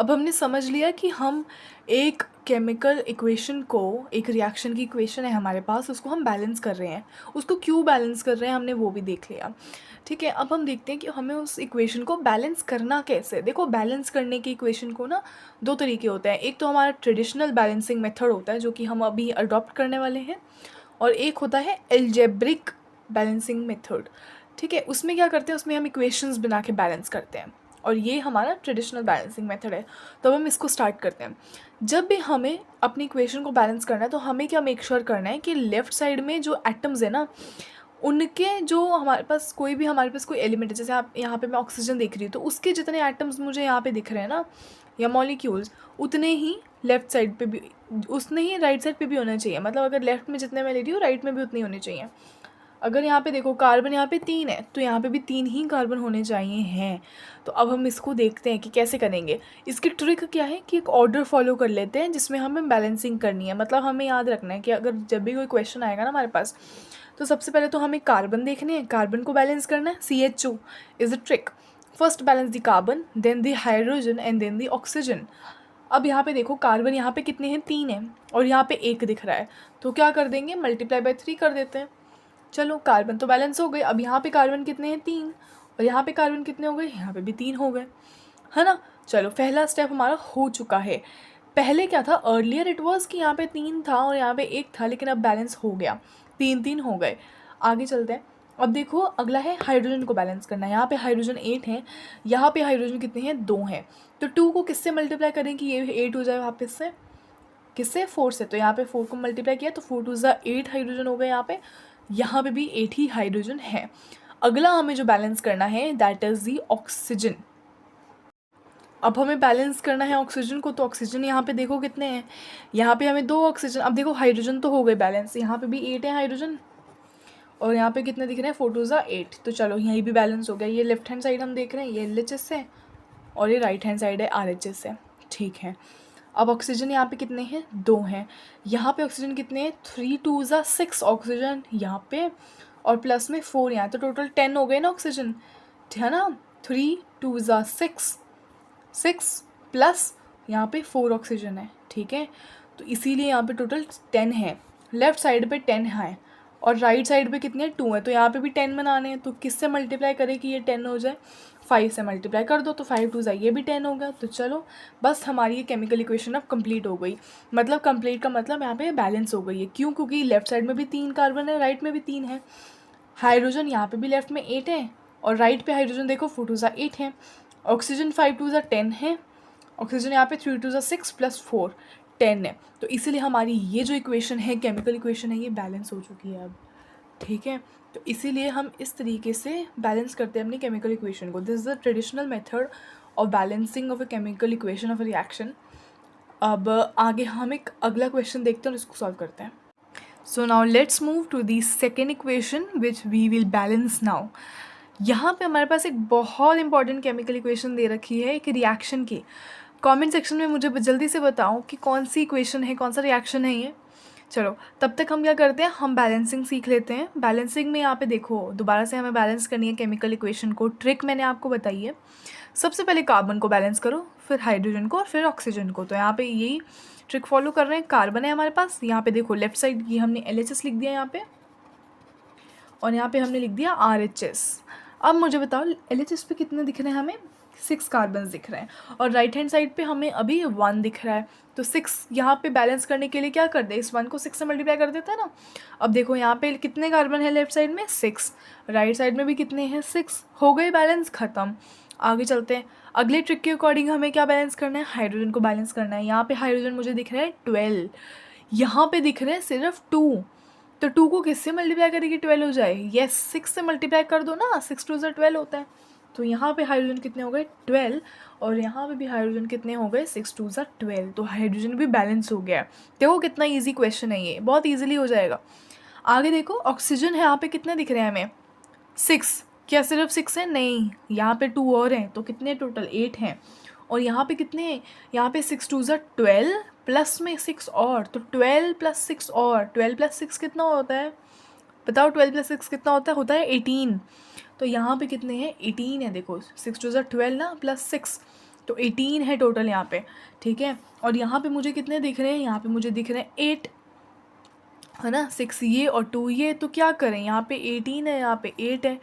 अब हमने समझ लिया कि हम एक केमिकल इक्वेशन को, एक रिएक्शन की इक्वेशन है हमारे पास, उसको हम बैलेंस कर रहे हैं। उसको क्यों बैलेंस कर रहे हैं हमने वो भी देख लिया। ठीक है, अब हम देखते हैं कि हमें उस इक्वेशन को बैलेंस करना कैसे है। देखो, बैलेंस करने की इक्वेशन को ना दो तरीके होते हैं। एक तो हमारा ट्रेडिशनल बैलेंसिंग मेथड होता है जो कि हम अभी अडॉप्ट करने वाले हैं, और एक होता है एल्जेब्रिक बैलेंसिंग मेथड। ठीक है, उसमें क्या करते हैं, उसमें हम इक्वेशंस बना के बैलेंस करते हैं, और ये हमारा ट्रेडिशनल बैलेंसिंग मेथड है। तो अब हम इसको स्टार्ट करते हैं। जब भी हमें अपनी इक्वेशन को बैलेंस करना है तो हमें क्या मेक श्योर करना है कि लेफ़्ट साइड में जो एटम्स है ना, उनके जो हमारे पास कोई भी हमारे पास कोई एलिमेंट है, जैसे आप यहाँ पे मैं ऑक्सीजन देख रही हूँ, तो उसके जितने एटम्स मुझे यहाँ पे दिख रहे हैं ना, या मॉलिक्यूल्स, उतने ही लेफ़्ट साइड पे भी, उतने ही राइट साइड पे भी होने चाहिए। मतलब अगर लेफ़्ट में जितने मैं ले रही हूँ, राइट में भी उतने होने चाहिए। अगर यहाँ पे देखो कार्बन यहाँ पे 3 है, तो यहाँ पे भी 3 ही कार्बन होने चाहिए हैं। तो अब हम इसको देखते हैं कि कैसे करेंगे। इसकी ट्रिक क्या है कि एक ऑर्डर फॉलो कर लेते हैं जिसमें हमें बैलेंसिंग करनी है। मतलब हमें याद रखना है कि अगर जब भी कोई क्वेश्चन आएगा ना हमारे पास, तो सबसे पहले तो हमें कार्बन देखने हैं, कार्बन को बैलेंस करना है। CHO is the trick. First balance the carbon, then the hydrogen and then the oxygen. अब यहाँ पे देखो कार्बन यहाँ पे कितने हैं, 3 हैं, और यहाँ पे 1 दिख रहा है, तो क्या कर देंगे, मल्टीप्लाई बाय 3 कर देते हैं। चलो, कार्बन तो बैलेंस हो गए। अब यहाँ पे कार्बन कितने हैं, 3, और यहाँ पे कार्बन कितने हो गए, यहाँ पे भी 3 हो गए, है ना। चलो, पहला स्टेप हमारा हो चुका है। पहले क्या था, अर्लियर इट वाज कि यहाँ पे 3 था और यहाँ पे 1 था, लेकिन अब बैलेंस हो गया, 3-3 हो गए। आगे चलते हैं। अब देखो, अगला है हाइड्रोजन को बैलेंस करना है। यहाँ पे हाइड्रोजन 8 है, यहाँ पे हाइड्रोजन कितने हैं, 2 हैं। तो 2 को किससे मल्टीप्लाई करें कि ये 8 हो जाए वापस से, किससे, 4 से। तो यहाँ पे 4 को मल्टीप्लाई किया तो 4 टू ज़ा 8 हाइड्रोजन हो गए यहाँ पे भी 8 ही हाइड्रोजन है। अगला हमें जो बैलेंस करना है दैट इज़ दी ऑक्सीजन। अब हमें बैलेंस करना है ऑक्सीजन को, तो ऑक्सीजन यहाँ पे देखो कितने हैं, यहाँ पे हमें 2 ऑक्सीजन। अब देखो हाइड्रोजन तो हो गए बैलेंस, यहाँ पे भी 8 है हाइड्रोजन, और यहाँ पे कितने दिख रहे हैं, 4 टू ज़ा 8। तो चलो, यहीं भी बैलेंस हो गया। ये लेफ्ट हैंड साइड हम देख रहे हैं, ये LHS है, और ये राइट हैंड साइड है RHS है। ठीक है, अब ऑक्सीजन यहाँ पे कितने हैं, 2 हैं। यहाँ पे ऑक्सीजन कितने हैं, 3 टू ज़ा 6 ऑक्सीजन यहाँ पे, और प्लस में 4 यहाँ, तो टोटल 10 हो गए ना ऑक्सीजन, है ना। 3 टू ज़ा 6, 6 प्लस यहाँ पे 4 ऑक्सीजन है। ठीक है, तो इसीलिए यहाँ पे टोटल 10 है। लेफ़्ट साइड पे 10 है, और राइट साइड पे कितने हैं, 2 है, तो यहाँ पे भी 10 बनाने हैं। तो किससे मल्टीप्लाई करें कि ये 10 हो जाए, 5 से मल्टीप्लाई कर दो, तो 5 टू ज़ा ये भी 10 हो गया। तो चलो, बस हमारी ये केमिकल इक्वेशन अब कंप्लीट हो गई। मतलब कंप्लीट का मतलब यहाँ पे बैलेंस हो गई है। क्यों, क्योंकि लेफ्ट साइड में भी 3 कार्बन है, राइट में भी 3 है। हाइड्रोजन यहाँ पे भी लेफ्ट में 8 है, और राइट पे हाइड्रोजन देखो 4 टू ज़ा 8 है। ऑक्सीजन 5 टू ज़ा 10 है, ऑक्सीजन यहाँ पे 3 टू ज़ा 6 प्लस 4 10 है। तो इसीलिए हमारी ये जो इक्वेशन है, केमिकल इक्वेशन है, ये बैलेंस हो चुकी है अब। ठीक है, तो इसीलिए हम इस तरीके से बैलेंस करते हैं अपनी केमिकल इक्वेशन को। This is the traditional method of balancing of a chemical equation of a reaction. अब आगे हम एक अगला क्वेश्चन देखते हैं और इसको सॉल्व करते हैं। So now let's move to the second equation which we will balance now. यहाँ पे हमारे पास एक बहुत इंपॉर्टेंट केमिकल इक्वेशन दे रखी है एक रिएक्शन की। कमेंट सेक्शन में मुझे जल्दी से बताओ कि कौन सी इक्वेशन है, कौन सा रिएक्शन है ये। चलो, तब तक हम क्या करते हैं, हम बैलेंसिंग सीख लेते हैं। बैलेंसिंग में यहाँ पे देखो, दोबारा से हमें बैलेंस करनी है केमिकल इक्वेशन को। ट्रिक मैंने आपको बताई है। सबसे पहले कार्बन को बैलेंस करो, फिर हाइड्रोजन को, और फिर ऑक्सीजन को। तो यहाँ पे यही ट्रिक फॉलो कर रहे हैं। कार्बन है हमारे पास, यहाँ पे देखो लेफ्ट साइड ये हमने LHS लिख दिया यहाँ पे, और यहाँ पे हमने लिख दिया RHS। अब मुझे बताओ LHS पे कितने दिख रहे हैं हमें, 6 कार्बन दिख रहे हैं, और राइट हैंड साइड पे हमें अभी 1 दिख रहा है। तो 6 यहाँ पे बैलेंस करने के लिए क्या कर दे, इस 1 को 6 से मल्टीप्लाई कर देता है ना। अब देखो यहाँ पे कितने कार्बन है लेफ्ट साइड में, 6, राइट साइड में भी कितने हैं, 6, हो गए बैलेंस ख़त्म। आगे चलते हैं। अगले ट्रिक के अकॉर्डिंग हमें क्या बैलेंस करना है, हाइड्रोजन को बैलेंस करना है। यहाँ पे हाइड्रोजन मुझे दिख रहा है 12, यहाँ पे दिख रहे हैं सिर्फ 2। तो 2 को किससे मल्टीप्लाई करेगी, 12 हो जाए, यस 6 से मल्टीप्लाई कर दो ना, 6 टू ज़ा 12 होता है। तो यहाँ पे हाइड्रोजन कितने हो गए, 12, और यहाँ पे भी हाइड्रोजन कितने हो गए, 6 टू ज़ा 12। तो हाइड्रोजन भी बैलेंस हो गया। देखो कितना ईजी क्वेश्चन है ये, बहुत ईजिली हो जाएगा। आगे देखो, ऑक्सीजन है, यहाँ पे कितने दिख रहे हैं हमें, 6। क्या सिर्फ 6 है, नहीं, यहाँ पे 2 और हैं, तो कितने टोटल 8 हैं। और यहाँ पे कितने हैं, यहाँ पे 6 टू ज़ा 12 प्लस में 6 और, तो 12 प्लस 6 और 12 प्लस 6 कितना होता है, बताओ 12 प्लस 6 कितना होता है 18। तो यहाँ पे कितने हैं, 18 है। देखो 6 टू ज़ा 12 ना, प्लस 6, तो 18 है टोटल यहाँ पे, ठीक है। और यहाँ पे मुझे कितने दिख रहे हैं, यहाँ पे मुझे दिख रहे हैं 8, है ना, 6 ये और 2 ये। तो क्या करें, यहाँ पे 18 है, यहाँ पे 8 है,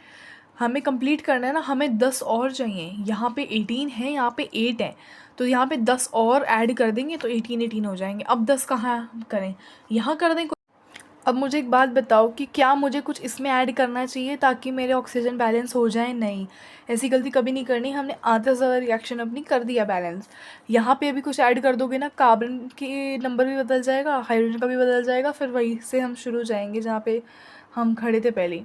हमें कंप्लीट करना है ना, हमें 10 और चाहिए। यहाँ पे 18 है, यहाँ पे 8 है, तो यहाँ पे 10 और ऐड कर देंगे तो 18 हो जाएंगे। अब 10 कहाँ करें, यहाँ कर दें। अब मुझे एक बात बताओ कि क्या मुझे कुछ इसमें ऐड करना चाहिए ताकि मेरे ऑक्सीजन बैलेंस हो जाए? नहीं, ऐसी गलती कभी नहीं करनी। हमने आधा ज़्यादा रिएक्शन अपनी कर दिया बैलेंस। यहाँ पे अभी कुछ ऐड कर दोगे ना, कार्बन के नंबर भी बदल जाएगा, हाइड्रोजन का भी बदल जाएगा, फिर वहीं से हम शुरू जाएंगे जहाँ पे हम खड़े थे पहले।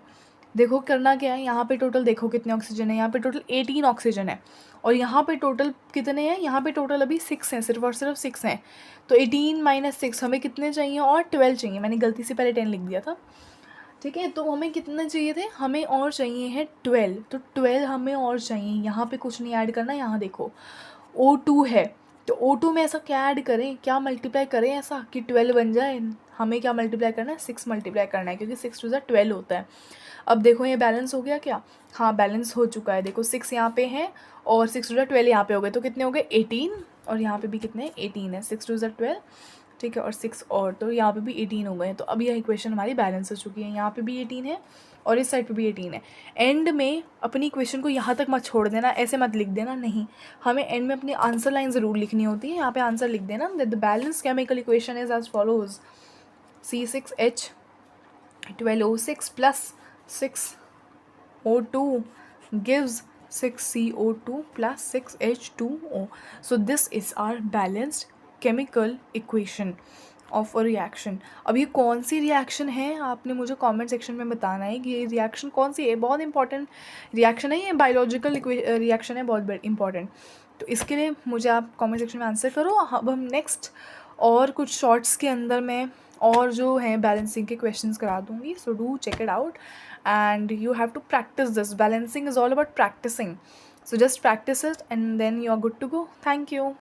देखो करना क्या है, यहाँ पे टोटल देखो कितने ऑक्सीजन है, यहाँ पे टोटल 18 ऑक्सीजन है, और यहाँ पे टोटल कितने हैं, यहाँ पे टोटल अभी 6 हैं, सिर्फ और सिर्फ 6 हैं। तो 18 माइनस 6 हमें कितने चाहिए, और 12 चाहिए। मैंने गलती से पहले 10 लिख दिया था, ठीक है। तो हमें कितने चाहिए थे, हमें और चाहिए हैं 12। तो 12 हमें और चाहिए। यहाँ पे कुछ नहीं ऐड करना, यहाँ देखो O2 है, तो O2 में ऐसा क्या ऐड करें, क्या मल्टीप्लाई करें ऐसा कि 12 बन जाए। हमें क्या मल्टीप्लाई करना है, 6 मल्टीप्लाई करना है, क्योंकि 6 टू ज़ा 12 होता है। अब देखो ये बैलेंस हो गया क्या, हाँ बैलेंस हो चुका है। देखो 6 यहाँ पे है और 6 टू ज़ा 12 यहाँ पे हो गए, तो कितने हो गए 18, और यहाँ पे भी कितने 18 है, 6 टू ज़ा 12, ठीक है, और 6 और, तो यहाँ पे भी 18 हो गए। तो अब यह इक्वेशन हमारी बैलेंस हो चुकी है। यहाँ पे भी 18 है और इस साइड पे भी 18 है। एंड में अपनी इक्वेशन को यहाँ तक मत छोड़ देना, ऐसे मत लिख देना, नहीं, हमें एंड में अपनी आंसर लाइन ज़रूर लिखनी होती है। यहाँ पे आंसर लिख देना that the balance chemical equation is as follows, C6H12O6 plus 6O2 gives 6CO2 plus 6H2O. So this is our balanced chemical equation of a reaction. अब ये कौन सी रिएक्शन है, आपने मुझे कमेंट सेक्शन में बताना है कि ये रिएक्शन कौन सी है। बहुत इंपॉर्टेंट रिएक्शन है ये, बायोलॉजिकल रिएक्शन है, बहुत इंपॉर्टेंट। तो इसके लिए मुझे आप कमेंट सेक्शन में आंसर करो। अब हम नेक्स्ट और कुछ शॉर्ट्स के अंदर मैं और जो है बैलेंसिंग के क्वेश्चंस करा दूँगी। So do check it out and you have to practice this. Balancing is all about practicing, so just practice it and then you are good to go. Thank you.